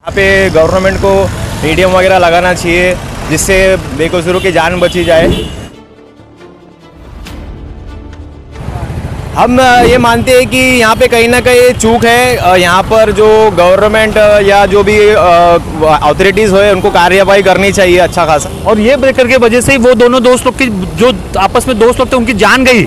यहाँ पे गवर्नमेंट को मीडियम वगैरह लगाना चाहिए जिससे बेकसूरों की जान बची जाए। हम ये मानते हैं कि यहाँ पे कहीं ना कहीं चूक है। यहाँ पर जो गवर्नमेंट या जो भी अथॉरिटीज़ है उनको कार्यवाही करनी चाहिए अच्छा खासा। और ये ब्रेकर की वजह से ही वो दोनों दोस्त लोग की जो आपस में दोस्त लोग थे उनकी जान गई।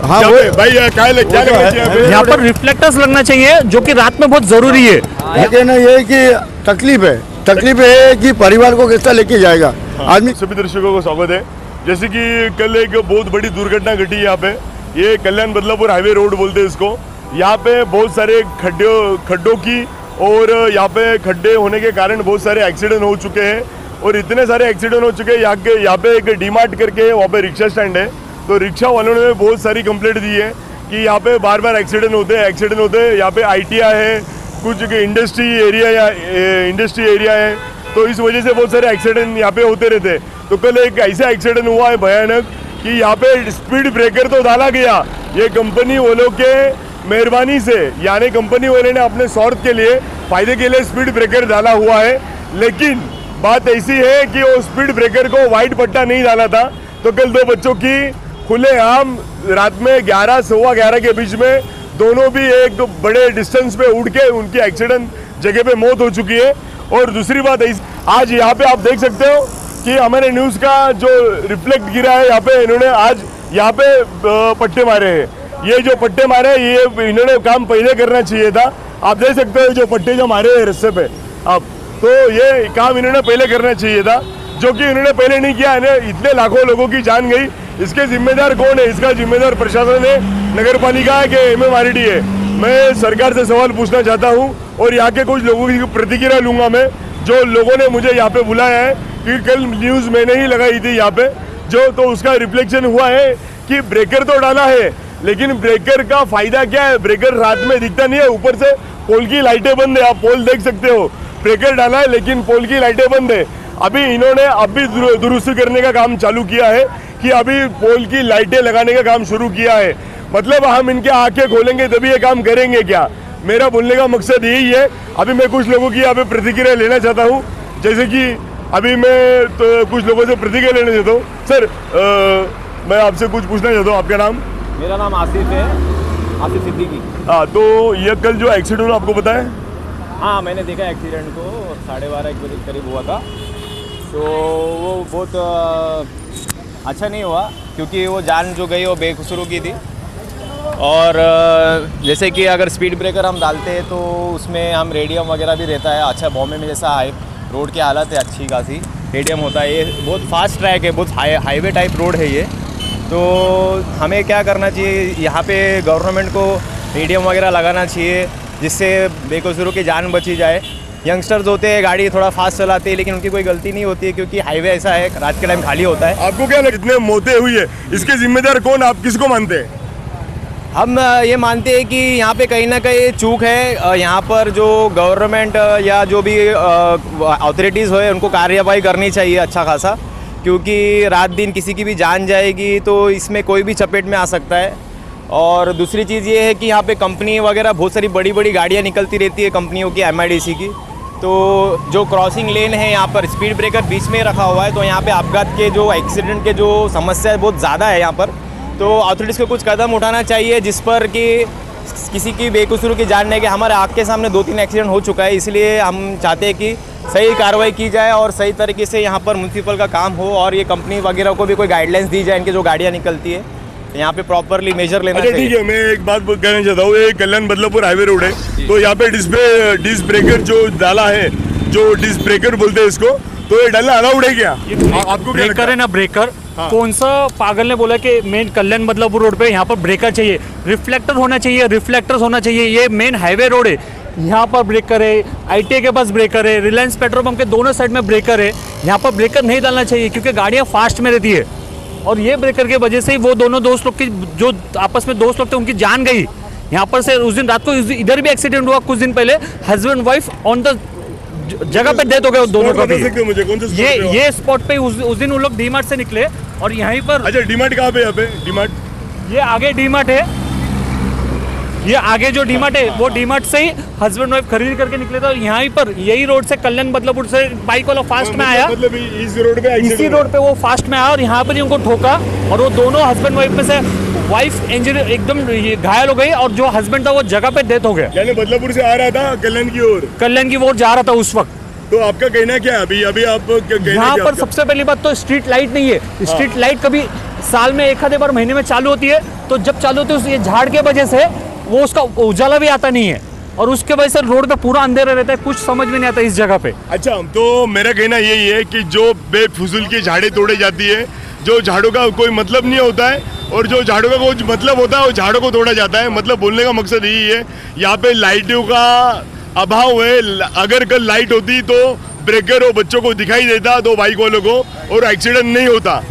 हाँ भाई यहाँ पर रिफ्लेक्टर्स लगना चाहिए जो कि रात में बहुत जरूरी है। कहना ये है कि तकलीफ है कि परिवार को कैसा लेके जाएगा आदमी। सभी दर्शकों को स्वागत है। जैसे कि कल एक बहुत बड़ी दुर्घटना घटी यहाँ पे, ये कल्याण बदलापुर हाईवे रोड बोलते हैं इसको। यहाँ पे बहुत सारे खड्डों की और यहाँ पे खड्डे होने के कारण बहुत सारे एक्सीडेंट हो चुके हैं और इतने सारे एक्सीडेंट हो चुके हैं। यहाँ पे एक डीमार्ट करके वहाँ पे रिक्शा स्टैंड है, तो रिक्शा वालों ने बहुत सारी कंप्लेंट दी है कि यहाँ पे बार बार एक्सीडेंट होते हैं। यहाँ पे ITI है, कुछ इंडस्ट्री एरिया है, तो इस वजह से बहुत सारे एक्सीडेंट यहाँ पे होते रहते हैं। तो कल एक ऐसा एक्सीडेंट हुआ है भयानक कि यहाँ पे स्पीड ब्रेकर तो डाला गया, ये कंपनी वालों के मेहरबानी से, यानी कंपनी वाले ने अपने स्वार्थ के लिए, फायदे के लिए स्पीड ब्रेकर डाला हुआ है। लेकिन बात ऐसी है कि वो स्पीड ब्रेकर को वाइट पट्टा नहीं डाला था, तो कल दो बच्चों की खुलेआम रात में 11 सवा 11 के बीच में दोनों भी एक बड़े डिस्टेंस पे उड़ के उनकी एक्सीडेंट जगह पे मौत हो चुकी है। और दूसरी बात आज यहाँ पे आप देख सकते हो कि हमारे न्यूज़ का जो रिफ्लेक्ट गिरा है, यहाँ पे इन्होंने आज यहाँ पे पट्टे मारे हैं। ये जो पट्टे मारे हैं ये इन्होंने काम पहले करना चाहिए था। आप देख सकते हो जो पट्टे जो मारे हैं रास्ते पे आप, तो ये काम इन्होंने पहले करना चाहिए था, जो कि इन्होंने पहले नहीं किया। इतने लाखों लोगों की जान गई, इसके जिम्मेदार कौन है? इसका जिम्मेदार प्रशासन है, नगर पालिका है कि MMRD है? मैं सरकार से सवाल पूछना चाहता हूँ और यहाँ के कुछ लोगों की प्रतिक्रिया लूँगा मैं, जो लोगों ने मुझे यहाँ पे बुलाया है कि कल न्यूज़ मैंने ही लगाई थी यहाँ पे, तो उसका रिफ्लेक्शन हुआ है कि ब्रेकर तो डाला है, लेकिन ब्रेकर का फायदा क्या है? ब्रेकर रात में दिखता नहीं है, ऊपर से पोल की लाइटें बंद है, आप पोल देख सकते हो। ब्रेकर डाला है लेकिन पोल की लाइटें बंद है। अभी इन्होंने अभी दुरुस्ती करने का काम चालू किया है कि अभी पोल की लाइटें लगाने का काम शुरू किया है। मतलब हम इनके आंखें खोलेंगे तभी ये काम करेंगे क्या? मेरा बोलने का मकसद यही है। अभी मैं कुछ लोगों की यहाँ पे प्रतिक्रिया लेना चाहता हूँ, जैसे कि अभी मैं तो कुछ लोगों से प्रतिक्रिया लेना चाहता हूँ। सर मैं आपसे कुछ पूछना चाहता हूँ, आपका नाम? मेरा नाम आसिफ है, आसिफ सिद्दीकी। हाँ, तो ये कल जो एक्सीडेंट हुआ आपको पता है? हाँ, मैंने देखा एक्सीडेंट को, 12:30 बजे करीब हुआ था। तो वो बहुत अच्छा नहीं हुआ क्योंकि वो जान जो गई वो बेकसूरों की थी। और जैसे कि अगर स्पीड ब्रेकर हम डालते हैं तो उसमें हम रेडियम वगैरह भी रहता है। अच्छा, बॉम्बे में जैसा रोड की हालत है अच्छी खासी, रेडियम होता है। ये बहुत फास्ट ट्रैक है, बहुत हाईवे टाइप रोड है ये। तो हमें क्या करना चाहिए, यहाँ पे गवर्नमेंट को रेडियम वगैरह लगाना चाहिए जिससे बेकसूरों की जान बची जाए। यंगस्टर्स होते हैं, गाड़ी थोड़ा फास्ट चलाते हैं, लेकिन उनकी कोई गलती नहीं होती है क्योंकि हाईवे ऐसा है, रात के टाइम खाली होता है। आपको क्या लगता है इतने मौतें हुई है, इसके जिम्मेदार कौन? आप किसको मानते हैं? हम ये मानते हैं कि यहाँ पे कहीं ना कहीं चूक है। यहाँ पर जो गवर्नमेंट या जो भी अथॉरिटीज़ है उनको कार्यवाही करनी चाहिए अच्छा खासा, क्योंकि रात दिन किसी की भी जान जाएगी तो इसमें कोई भी चपेट में आ सकता है। और दूसरी चीज़ ये है कि यहाँ पे कंपनी वगैरह बहुत सारी बड़ी बड़ी गाड़ियाँ निकलती रहती है कंपनियों की, MIDC की। तो जो क्रॉसिंग लेन है यहाँ पर स्पीड ब्रेकर बीच में रखा हुआ है, तो यहाँ पे आपघात के जो एक्सीडेंट के जो समस्या है बहुत ज़्यादा है यहाँ पर। तो अथॉरिटीज़ को कुछ कदम उठाना चाहिए जिस पर कि किसी की बेकसूरों की जान नहीं। कि हमारे आँख के सामने 2-3 एक्सीडेंट हो चुका है, इसलिए हम चाहते हैं कि सही कार्रवाई की जाए और सही तरीके से यहाँ पर म्यूनसिपल का काम हो और ये कंपनी वगैरह को भी कोई गाइडलाइंस दी जाए, इनकी जो गाड़ियाँ निकलती है यहाँ पे प्रॉपरली मेजर लेना चाहिए। ठीक है, मैं एक बात कहना चाहता हूँ, ये कल्याण बदलापुर हाईवे रोड है, तो यहाँ पे डिस्क ब्रेकर जो डाला है, जो डिस्क ब्रेकर बोलते हैं इसको, तो ये डालना अलाउड है क्या? आपको ब्रेकर है ना, ब्रेकर कौन सा पागल ने बोला कि मेन कल्याण बदलापुर रोड पे यहाँ पर ब्रेकर चाहिए, रिफ्लेक्टर होना चाहिए, रिफ्लेक्टर्स होना चाहिए। ये मेन हाईवे रोड है, यहाँ पर ब्रेकर है, ITI के पास ब्रेकर है, रिलायंस पेट्रोल पंप के दोनों साइड में ब्रेकर है। यहाँ पर ब्रेकर नहीं डालना चाहिए क्योंकि गाड़ियाँ फास्ट में रहती है। और ये ब्रेकर की वजह से ही वो दोनों दोस्त लोग की जो आपस में दोस्त लोग थे उनकी जान गई। यहाँ पर से उस दिन रात को इधर भी एक्सीडेंट हुआ, कुछ दिन पहले हस्बैंड वाइफ ऑन द जगह पे डेथ हो गए दोनों का भी। मुझे कौन सा ये स्पॉट पे उस दिन उन लोग डीमार्ट से निकले और यहीं पर। अच्छा, डीमार्ट कहाँ पे? यहाँ पे डीमार्ट, ये आगे डीमार्ट है, ये आगे जो डीमार्ट है वो डीमार्ट से ही हस्बैंड वाइफ खरीद करके निकले थे। यहाँ पर यही रोड से कल्याण बदलापुर से बाइक वाला फास्ट में आया, मतलब इस रोड पे इसी रोड पे वो फास्ट में आया और यहाँ पर ही उनको ठोका और वो दोनों हस्बैंड वाइफ में से वाइफ इंजरी एकदम घायल हो गई और जो हस्बैंड था वो जगह पे डेथ हो गया। यानी बदलापुर से आ रहा था कल्याण की ओर जा रहा था उस वक्त। तो आपका कहना क्या है अभी आप यहाँ पर सबसे पहली बात तो स्ट्रीट लाइट नहीं है। स्ट्रीट लाइट कभी साल में एक आधे बार महीने में चालू होती है, तो जब चालू होती है ये झाड़ के वजह से वो उसका उजाला भी आता नहीं है और उसके वजह से रोड पे पूरा अंधेरा रहता है, कुछ समझ में नहीं आता इस जगह पे। अच्छा, तो मेरा कहना यही है कि जो बेफिजूल की झाड़ें तोड़ी जाती है, जो झाड़ों का कोई मतलब नहीं होता है और जो झाड़ों का कोई मतलब होता है वो झाड़ों को तोड़ा जाता है। मतलब बोलने का मकसद यही है, यहाँ पे लाइटों का अभाव है। अगर कल लाइट होती तो ब्रेकर और बच्चों को दिखाई देता, तो बाइक वालों को, और एक्सीडेंट नहीं होता।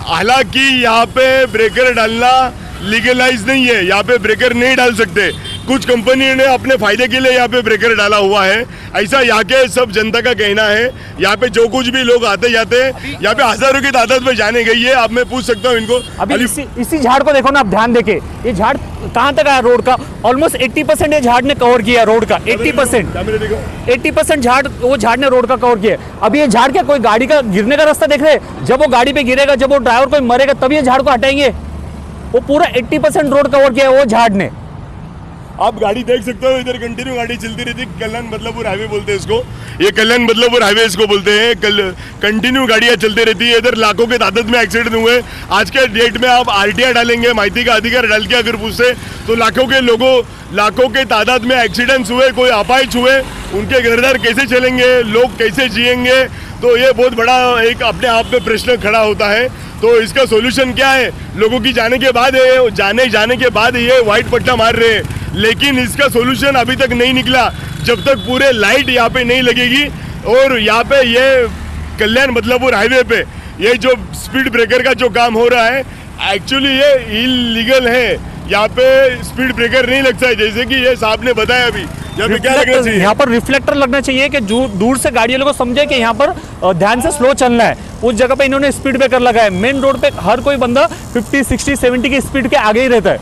हालांकि यहाँ पे ब्रेकर डालना लीगलाइज नहीं है, यहाँ पे ब्रेकर नहीं डाल सकते। कुछ कंपनी ने अपने फायदे के लिए यहाँ पे ब्रेकर डाला हुआ है, ऐसा यहाँ के सब जनता का कहना है। यहाँ पे जो कुछ भी लोग आते जाते हैं, यहाँ पे हजारों की तादाद में जाने गई है। अब मैं पूछ सकता हूँ इनको, अभी इसी झाड़ को देखो ना, आप ध्यान देके ये झाड़ कहाँ तक आया रोड का, ऑलमोस्ट 80% ये झाड़ ने कवर किया रोड का। 80% झाड़, वो झाड़ ने रोड का कवर किया। अभी ये झाड़ क्या कोई गाड़ी का गिरने का रास्ता देख रहे हैं? जब वो गाड़ी पे गिरेगा, जब वो ड्राइवर कोई मरेगा तब ये झाड़ को हटाएंगे। वो पूरा 80% रोड कवर किया है वो झाड़ ने। आप गाड़ी देख सकते हो, इधर कंटिन्यू गाड़ी चलती रहती है। कल्याण बदलापुर हाईवे बोलते हैं इसको, ये कल्याण बदलापुर हाईवे इसको बोलते हैं। कंटिन्यू गाड़ियां चलती रहती है। इधर लाखों के तादाद में एक्सीडेंट हुए। आज के डेट में आप आरटीआई डालेंगे, माहिती का अधिकार डाल के अगर पूछते तो लाखों के तादाद में एक्सीडेंट्स हुए, कोई अपाहिज हुए। उनके घरदार कैसे चलेंगे, लोग कैसे जिएंगे? तो ये बहुत बड़ा एक अपने आप में प्रश्न खड़ा होता है। तो इसका सोल्यूशन क्या है? लोगों की जाने के बाद ये व्हाइट पट्टा मार रहे हैं, लेकिन इसका सोल्यूशन अभी तक नहीं निकला। जब तक पूरे लाइट यहाँ पे नहीं लगेगी और यहाँ पे ये कल्याण बदलापुर हाईवे पे ये जो स्पीड ब्रेकर का जो काम हो रहा है, एक्चुअली ये इलीगल है। यहाँ पे स्पीड ब्रेकर नहीं लगता है, जैसे कि ये साहब ने बताया। अभी यहाँ पे क्या लगना चाहिए? यहाँ पर रिफ्लेक्टर लगना चाहिए कि दूर से गाड़ी वालों को समझे कि यहाँ पर ध्यान से स्लो चलना है। उस जगह पे इन्होंने स्पीड ब्रेकर लगाया। मेन रोड पे हर कोई बंदा 50, 60, 70 की स्पीड के आगे ही रहता है।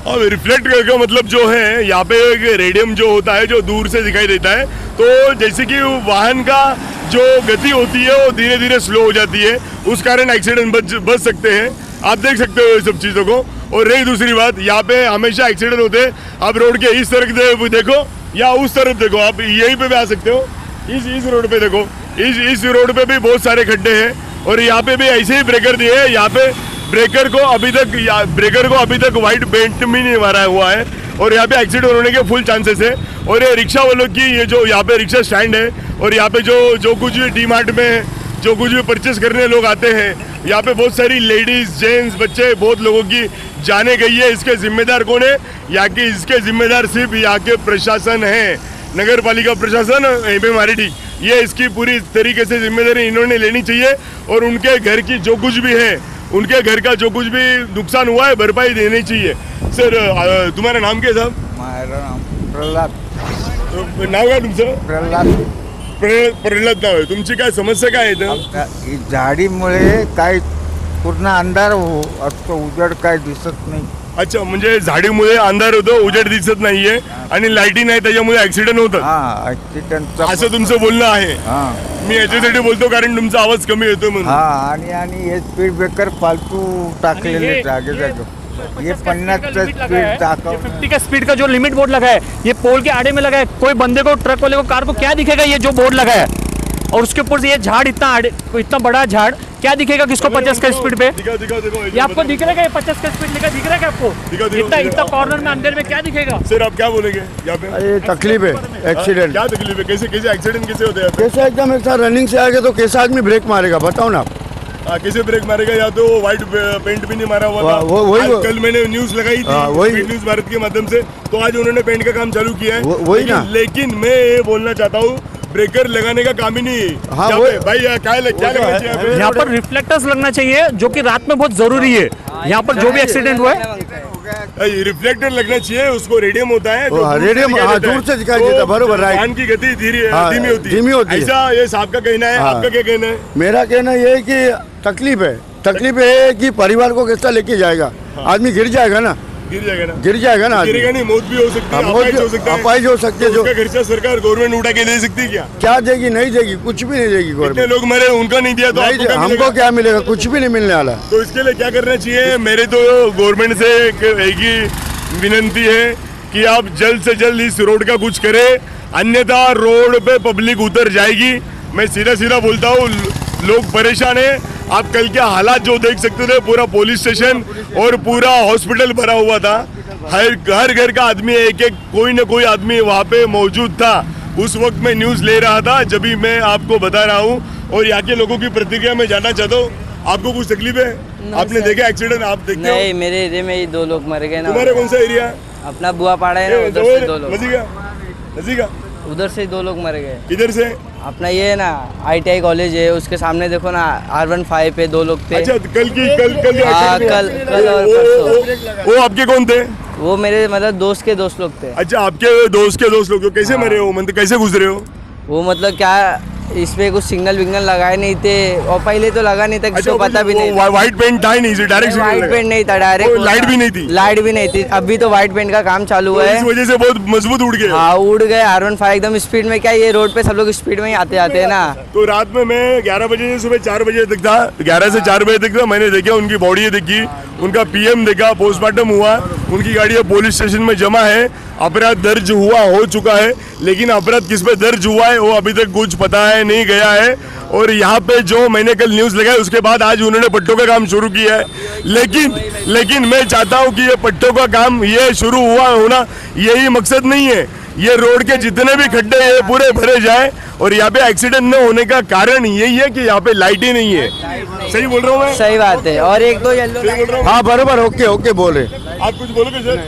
अब रिफ्लेक्ट का मतलब जो है, यहाँ पे एक रेडियम जो होता है जो दूर से दिखाई देता है, तो जैसे कि वाहन का जो गति होती है वो धीरे धीरे स्लो हो जाती है, उस कारण एक्सीडेंट बच सकते हैं। आप देख सकते हो ये सब चीज़ों को। और रही दूसरी बात, यहाँ पे हमेशा एक्सीडेंट होते हैं। आप रोड के इस तरफ देखो या उस तरफ देखो, आप यहीं पे भी आ सकते हो। इस रोड पे देखो, इस रोड पे भी बहुत सारे खड्डे हैं और यहाँ पे भी ऐसे ही ब्रेकर दिए हैं। यहाँ पे ब्रेकर को अभी तक व्हाइट पेंट भी नहीं मारा हुआ है और यहाँ पे एक्सीडेंट होने के फुल चांसेस है। और ये रिक्शा वालों की, ये जो यहाँ पे रिक्शा स्टैंड है और यहाँ पे जो कुछ भी डी-मार्ट में जो कुछ भी परचेस करने लोग आते हैं, यहाँ पे बहुत सारी लेडीज, जेंट्स, बच्चे, बहुत लोगों की जाने गई है। इसके जिम्मेदार कौन है? यहाँ की इसके जिम्मेदार सिर्फ यहाँ के प्रशासन है, नगर पालिका प्रशासन, MMRD। ये इसकी पूरी तरीके से जिम्मेदारी इन्होंने लेनी चाहिए और उनके घर की जो कुछ भी है, उनके घर का जो कुछ भी नुकसान हुआ है भरपाई देनी चाहिए। सर, तुम्हारा नाम क्या है साहब? माझं नाव प्रल्हाद. नाव काय तुमचं? प्रल्हाद नाव आहे. तुमची काय समस्या काय आहे? झाडीमुळे काय पूर्ण अंधार असतो, उजेड काय दिसत नाही. अच्छा, म्हणजे झाडीमुळे अंधार होतो, उजेड दिसत नाहीये आणि लाईटी नाही, त्याच्यामुळे ऍक्सिडेंट होतात. हा, ऍक्सिडेंट असं तुमचं बोलणं आहे. मी याच्यासाठी बोलतो कारण तुमचा आवाज कमी येतो म्हणून. हा, आणि हे स्पीड ब्रेकर फालतू टाकलेले जागे जागे. ये 50 का स्पीड टाका, 50 का स्पीड का जो लिमिट बोर्ड लगा है, ये पोल के आड़े में लगा है. कोई बंदे को, ट्रक वाले को, कार को क्या दिखेगा ये जो बोर्ड लगा है? और उसके ऊपर से ये झाड़ इतना बड़ा झाड़, क्या दिखेगा किसको 50 का स्पीड पे? दिखाओ. ये आपको दिख रहा है ये 50 का स्पीड दिख रहा है क्या आपको? इतना कॉर्नर में अंदर में क्या दिखेगा? सर, आप क्या बोलेंगे यहाँ पे? ये तकलीफ है, एक्सीडेंट. क्या तकलीफ है? कैसे एक्सीडेंट कैसे होते हैं? कैसे एकदम एक साथ रनिंग से आएगा तो कैसा आदमी ब्रेक मारेगा, बताओ ना. कैसे ब्रेक मारेगा? या तो व्हाइट पेंट भी नहीं मारा हुआ था. वही कल मैंने न्यूज लगाई थी न्यूज भारत के माध्यम से, तो आज उन्होंने पेंट का काम चालू किया है. वही ना. लेकिन मैं ये बोलना चाहता हूँ, ब्रेकर लगाने का काम ही नहीं. हाँ, भाई क्या लगना चाहिए? यहाँ पर रिफ्लेक्टर्स लगना चाहिए जो कि रात में बहुत जरूरी है. यहाँ पर जो भी एक्सीडेंट हुआ है, रिफ्लेक्टर लगना चाहिए. उसको रेडियम होता है, रेडियम दूर से दिखाई देता है. बरोबर, राइट. वाहन की गति धीमी होती है. ऐसा ये साहब का कहना है. आपका क्या कहना है? मेरा कहना ये है कि तकलीफ है कि परिवार को कैसा लेके जाएगा. आदमी गिर जाएगा ना, गिर जाएगा ना, गिर जाएगा ना, गिरेगा नहीं, मौत भी हो सकती है, मौत अपाहिज हो सकता है, अपाहिज हो सकती है। तो उसका खर्चा सरकार गवर्नमेंट उठा के दे सकती है क्या देगी? नहीं देगी, कुछ भी नहीं देगी कितने गवर्नमेंट। लोग मरे उनका नहीं दिया तो आपको क्या हमको मिलेगा? क्या मिलेगा? कुछ भी नहीं मिलने वाला। तो इसके लिए क्या करना चाहिए? मेरे तो गवर्नमेंट से एक ही विनंती है कि आप जल्द से जल्द इस रोड का कुछ करें, अन्यथा रोड पे पब्लिक उतर जाएगी। मैं सीधा सीधा बोलता हूँ, लोग परेशान है। आप कल के हालात जो देख सकते थे, पूरा पुलिस स्टेशन और पूरा हॉस्पिटल भरा हुआ था, हर घर का आदमी, एक एक कोई ना कोई आदमी वहाँ पे मौजूद था। उस वक्त मैं न्यूज़ ले रहा था, जब भी मैं आपको बता रहा हूँ, और यहाँ के लोगों की प्रतिक्रिया मैं जानना चाहता हूँ। आपको कुछ तकलीफ है? आपने देखा एक्सीडेंट? आप देखते हो? नहीं, मेरे एरिया में ही 2 लोग मर गए ना। तुम्हारा कौन सा एरिया? अपना बुआपाड़ा है ना, उधर से 2 लोग, नजीका उधर से 2 लोग मर गए। किधर से? अपना ये है ना ITI कॉलेज है, उसके सामने देखो ना, R15 पे 2 लोग थे। अच्छा, कल हाँ, कल और परसों। वो आपके कौन थे? वो मेरे मतलब दोस्त के दोस्त लोग थे। अच्छा, आपके दोस्त के दोस्त लोग तो कैसे मरे हो? मतलब कैसे गुजरे हो? वो मतलब क्या, इस पे कुछ सिग्नल विग्नल लगाए नहीं थे, और पहले तो लगा नहीं था, किसी को पता भी नहीं था। व्हाइट पेंट था ही नहीं, डायरेक्ट व्हाइट पेंट नहीं था, डायरेक्ट लाइट भी नहीं थी। लाइट भी नहीं थी। अभी तो व्हाइट पेंट का काम चालू तो है, इस वजह से बहुत मजबूत उड़ गए। हाँ, उड़ गए। R15 एकदम स्पीड में, क्या ये रोड पे सब लोग स्पीड में ही आते जाते हैं ना। तो रात में मैं 11 बजे से सुबह 4 बजे तक था, 11 से 4 बजे तक था। मैंने देखा, उनकी बॉडी देखी, उनका PM देखा, पोस्टमार्टम हुआ, उनकी गाड़ी पुलिस स्टेशन में जमा है, अपराध दर्ज हो चुका है। लेकिन अपराध किस पे दर्ज हुआ है वो अभी तक कुछ पता है नहीं गया है। और यहाँ पे जो मैंने कल न्यूज़ लगाई, उसके बाद आज उन्होंने पट्टों का काम शुरू किया है। लेकिन मैं चाहता हूँ कि ये पट्टों का काम ये शुरू हुआ होना यही मकसद नहीं है। ये रोड के जितने भी खड्डे हैं पूरे भरे जाए, और यहाँ पे एक्सीडेंट न होने का कारण यही है कि यहाँ पे लाइट ही नहीं है। सही बोल रहा हूँ मैं? सही बात है। और एक तो येलो लाइट। हाँ बराबर, ओके बोले। आप कुछ बोलोगे सर?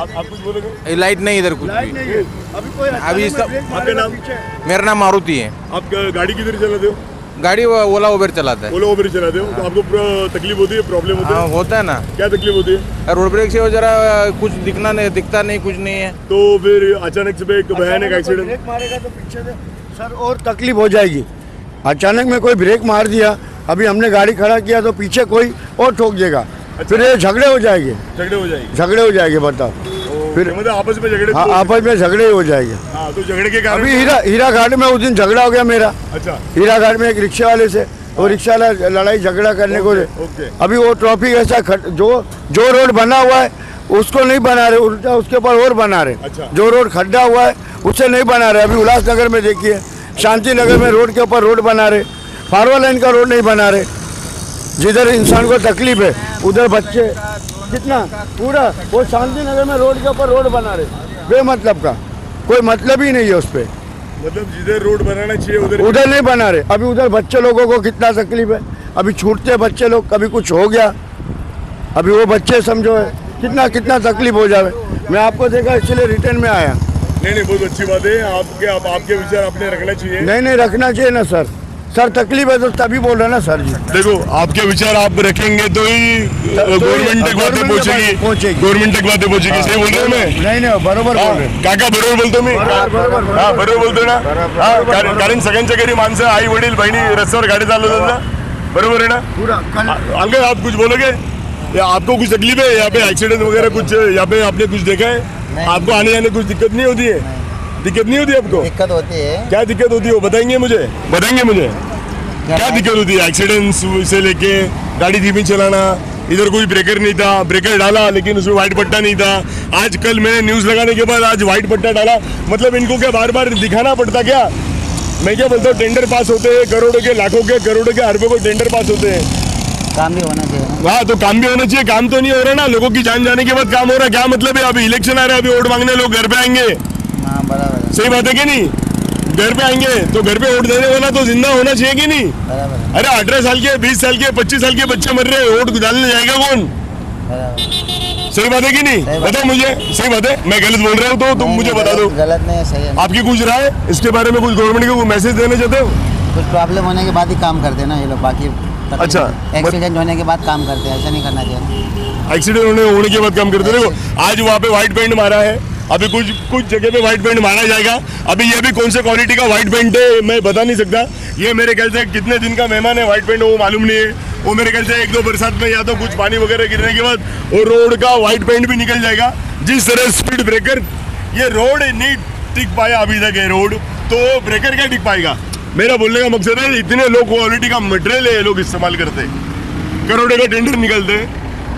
आप कुछ बोलोगे? लाइट नहीं इधर कुछ भी। अभी इसका आपका नाम? मेरा नाम मारुति है। आप गाड़ी किधर चलाते हो? गाड़ी ओला उबेर चलाता है। ओला उबेर चलाते हो तो आपको तकलीफ होती है, प्रॉब्लम होती है? होता है ना। क्या तकलीफ होती है? रोड ब्रेक से वो जरा कुछ दिखता नहीं, कुछ नहीं है। तो फिर अचानक से एक भयानक एक्सीडेंट मारेगा तो पीछे से सर और तकलीफ हो जाएगी। अचानक में कोई ब्रेक मार दिया, अभी हमने गाड़ी खड़ा किया तो पीछे कोई और ठोक देगा। फिर ये झगड़े हो जाएंगे, झगड़े हो जाएंगे, बताओ। फिर मतलब आपस में झगड़े? हाँ, आपस में झगड़े हो जाएंगे। हाँ, तो झगड़े के कारण अभी हीरा घाट में उस दिन झगड़ा हो गया मेरा। अच्छा, हीरा घाट में एक रिक्शा वाले से, वो रिक्शा वाला लड़ाई झगड़ा करने को अभी वो ट्रैफिक ऐसा जो रोड बना हुआ है उसको नहीं बना रहे, उल्टा उसके ऊपर और बना रहे। अच्छा। जो रोड खड्डा हुआ है उससे नहीं बना रहे। अभी उल्लासनगर में देखिए, शांति नगर में रोड के ऊपर रोड बना रहे, फारवा लाइन का रोड नहीं बना रहे। जिधर इंसान को तकलीफ है उधर बच्चे कितना पूरा वो शांति नगर में रोड के ऊपर रोड बना रहे, बेमतलब का, कोई मतलब ही नहीं है उस पर। मतलब जिधर रोड बनाना चाहिए उधर नहीं बना रहे। अभी उधर बच्चे लोगों को कितना तकलीफ है, अभी छूटते बच्चे लोग, कभी कुछ हो गया, अभी वो बच्चे समझो है कितना तकलीफ हो जाए। मैं आपको देखा इसलिए रिटर्न में आया। नहीं, बहुत अच्छी बात है। आपके विचार आपने रखना चाहिए। नहीं रखना चाहिए ना सर तकलीफ है तो तभी बोल रहे ना सर जी। देखो, आपके विचार आप रखेंगे तो ही गवर्नमेंट तक बातें पहुंचेगी। गवर्नमेंट तक बातें पहुंचेगी। सही बोल रहे हो? मैं नहीं बरोबर बोल रहे। काका बरोबर बोलतो मी? हा, बरोबर बोलतो ना? हा, कारण सगळ्यांच्या घरी माणसं, आई वडील बहिणी रस्त्यावर गाडी चालवतात ना, बरोबर है ना? अंकल, आप कुछ बोलोगे? या आपको कुछ तकलीफ है? यहाँ पे एक्सीडेंट वगैरह कुछ यहाँ पे आपने कुछ देखा है? आपको आने जाने कुछ दिक्कत नहीं होती है? दिक्कत नहीं होती आपको? दिक्कत होती है। क्या दिक्कत होती है वो बताएंगे मुझे? क्या दिक्कत होती है? एक्सीडेंट से लेके गाड़ी धीमी चलाना, इधर कोई ब्रेकर नहीं था, ब्रेकर डाला लेकिन उसमें व्हाइट पट्टा नहीं था। आज कल मैंने न्यूज़ लगाने के बाद आज व्हाइट पट्टा डाला, मतलब इनको क्या बार बार दिखाना पड़ता क्या? मैं क्या बोलता हूँ, टेंडर पास होते हैं करोड़ों के, लाखों के, करोड़ों के, अरबों के टेंडर पास होते हैं। काम भी होना चाहिए। हाँ, तो काम भी होना चाहिए। काम तो नहीं हो रहा ना, लोगों की जान जाने के बाद काम हो रहा है। क्या मतलब है? अभी इलेक्शन आ रहा है, अभी वोट मांगने लोग घर पे आएंगे। हाँ, बराबर। सही बात है कि नहीं? घर पे आएंगे तो घर पे वोट देने वाला तो जिंदा होना चाहिए कि नहीं? बराबर। अरे 18 साल के, 20 साल के, 25 साल के बच्चे मर रहे हैं, वोट डालने जाएगा कौन? सही बात है कि नहीं? बताओ मुझे, सही बात है? मैं गलत बोल रहा हूँ तो तुम मुझे बता दो। गलत नहीं है, सही है। आपकी कुछ राय इसके बारे में, कुछ गवर्नमेंट को मैसेज देना चाहते हो? कुछ प्रॉब्लम होने के बाद ही काम करते हैं ना ये लोग, बाकी अच्छा, एक्सीडेंट होने के बाद काम करते हैं, ऐसा नहीं करना चाहिए। एक्सीडेंट होने के बाद काम करते। देखो, आज वहाँ पे व्हाइट पेंट मारा है, अभी कुछ जगह पे व्हाइट पेंट मारा जाएगा। अभी ये भी कौन से क्वालिटी का व्हाइट पेंट है मैं बता नहीं सकता। ये मेरे ख्याल से कितने दिन का मेहमान है, व्हाइट पेंट वो मालूम नहीं है। वो मेरे ख्याल से 1-2 बरसात में या तो कुछ पानी वगैरह गिरने के बाद वो रोड का व्हाइट पेंट भी निकल जाएगा। जिस तरह स्पीड ब्रेकर ये रोड नहीं टिक पाया अभी तक है रोड, तो ब्रेकर क्या टिक पाएगा। मेरा बोलने का मकसद है इतने लो क्वालिटी का मटेरियल है लोग इस्तेमाल करते, करोड़ों का टेंडर निकलते,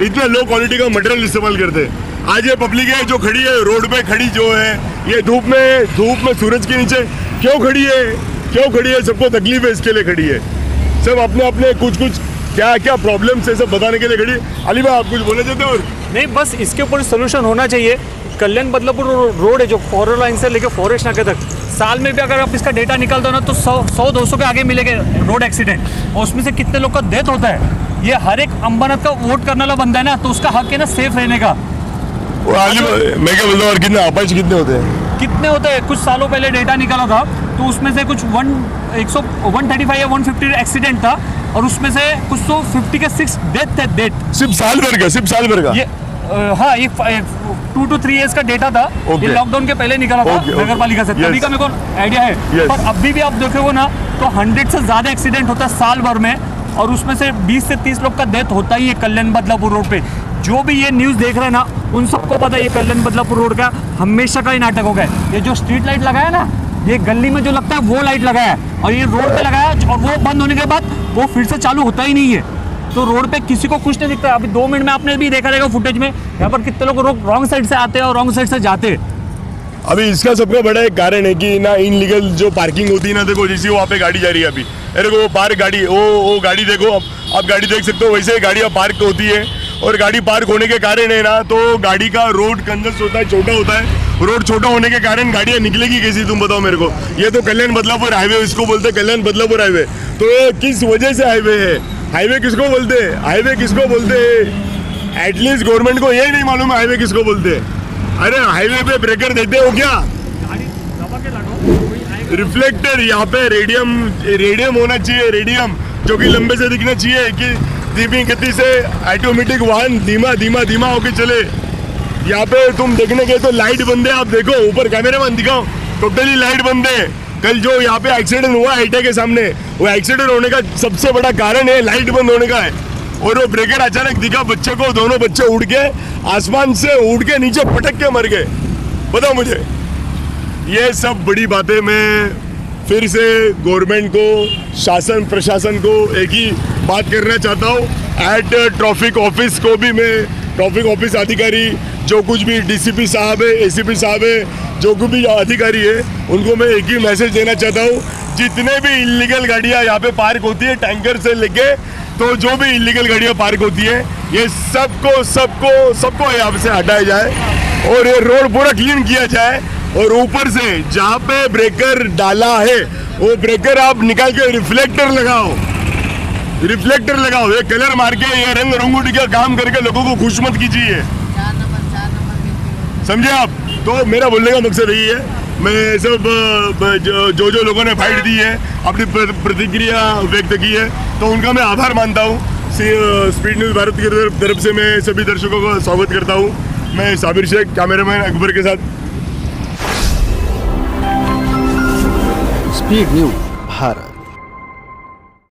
इतने लो क्वालिटी का मटेरियल इस्तेमाल करते। आज ये पब्लिक है जो खड़ी है रोड पे खड़ी जो है, ये धूप में सूरज के नीचे क्यों खड़ी है, सबको तकलीफ है इसके लिए खड़ी है। सब अपने अपने कुछ क्या प्रॉब्लम्स है सब बताने के लिए खड़ी। अली भाई आप कुछ बोले चाहते हो? नहीं, बस इसके ऊपर सोल्यूशन होना चाहिए। कल्याण बदलापुर रोड है जो फॉरवर्ड लाइन से लेकर फॉरेस्ट नाके तक, साल में भी अगर आप इसका डेटा निकालते हो ना तो 100-200 के आगे मिलेंगे रोड एक्सीडेंट, और उसमें से कितने लोग का डेथ होता है। ये हर एक अम्बानाथ का वोट करने वाला बंदा है ना, तो उसका हक है ना सेफ रहने का। मैं क्या बोलता हूँ, कितने अपाच कितने होते हैं? कुछ सालों पहले डेटा निकाला था तो उसमें से कुछ 135 या 150 एक्सीडेंट था, और उसमें से कुछ तो 50 के 6 डेथ थे। सिर्फ साल भर का ये हाँ, ये 2 to 3 years का डेटा था। ये लॉकडाउन के पहले निकाला था नगर पालिका से, तभी का मेरे को आइडिया है। पर अभी भी आप देखोगे ना तो 100 से ज्यादा एक्सीडेंट होता है साल भर में, और उसमें से 20 से 30 लोग का डेथ होता ही है कल्याण बदलापुर रोड पे। जो भी ये न्यूज़ देख रहे हैं ना उन सबको पता है ये कल्याण बदलापुर रोड का हमेशा का ही नाटक हो गया। ये जो स्ट्रीट लाइट लगाया ना, ये गली में जो लगता है वो लाइट लगाया, और ये रोड पे लगाया, और वो बंद होने के बाद वो फिर से चालू होता ही नहीं है। तो रोड पे किसी को कुछ नहीं दिखता। अभी 2 मिनट में आपने भी देखा रहेगा फुटेज में, यहाँ पर कितने लोग रॉन्ग साइड से आते हैं और रॉन्ग साइड से जाते हैं। अभी इसका सबका बड़ा एक कारण है कि ना इनलीगल जो पार्किंग होती है ना, देखो जैसे वहाँ पे गाड़ी जा रही है अभी, अरे वो पार्क गाड़ी वो गाड़ी देखो, आप गाड़ी देख सकते हो, वैसे गाड़ियाँ पार्क होती है, और गाड़ी पार्क होने के कारण है ना तो गाड़ी का रोड कंजस्ट होता है, छोटा होता है। रोड छोटा होने के कारण गाड़ियाँ निकलेगी कैसी, तुम बताओ मेरे को। ये तो कल्याण बदलापुर हाईवे इसको बोलते हैं, कल्याण बदलापुर हाईवे। तो ये किस वजह से हाईवे है? हाईवे किसको बोलते हैं? हाईवे किसको बोलते हैं? एटलीस्ट गवर्नमेंट को ये नहीं मालूम है हाईवे किसको बोलते हैं। अरे हाईवे पे ब्रेकर देते हो क्या? रिफ्लेक्टर यहाँ पे रेडियम होना चाहिए, रेडियम जो कि लंबे से दिखना चाहिए, कि धीमी गति से ऑटोमेटिक वाहन धीमा होके चले। यहाँ पे तुम देखने गए तो लाइट बंद है, आप देखो ऊपर कैमरामैन दिखाओ, टोटली लाइट बंद है। कल जो यहाँ पे एक्सीडेंट हुआ आईटे के सामने, वो एक्सीडेंट होने का सबसे बड़ा कारण है लाइट बंद होने का है। और वो ब्रेकर अचानक दिखा बच्चे को, दोनों बच्चे उड़ के आसमान से उड़ के नीचे पटक के मर गए। बताओ मुझे, ये सब बड़ी बातें मैं फिर से गवर्नमेंट को, शासन प्रशासन को एक ही बात करना चाहता हूँ। एट ट्रैफिक ऑफिस को भी मैं, ट्रैफिक ऑफिस अधिकारी जो कुछ भी डीसीपी साहब है, एसीपी साहब है, जो कुछ भी अधिकारी है, उनको मैं एक ही मैसेज देना चाहता हूँ। जितने भी इलीगल गाड़ियाँ यहाँ पे पार्क होती है, टैंकर से लेके तो जो भी इलीगल गाड़ियाँ पार्क होती है, ये सबको यहाँ से हटाया जाए और ये रोड पूरा क्लीन किया जाए। और ऊपर से जहाँ पे ब्रेकर डाला है वो ब्रेकर आप निकाल के रिफ्लेक्टर लगाओ, ये कलर मार के, ये रंग रंगोटी का काम करके लोगों को खुश मत कीजिए, समझे आप? तो मेरा बोलने का मकसद यही है। मैं सब जो लोगों ने फाइट दी है, अपनी प्रतिक्रिया व्यक्त की है, तो उनका मैं आभार मानता हूँ। स्पीड न्यूज़ भारत की तरफ से मैं सभी दर्शकों का स्वागत करता हूँ। मैं साबिर शेख, कैमरामैन अकबर के साथ। Speed news.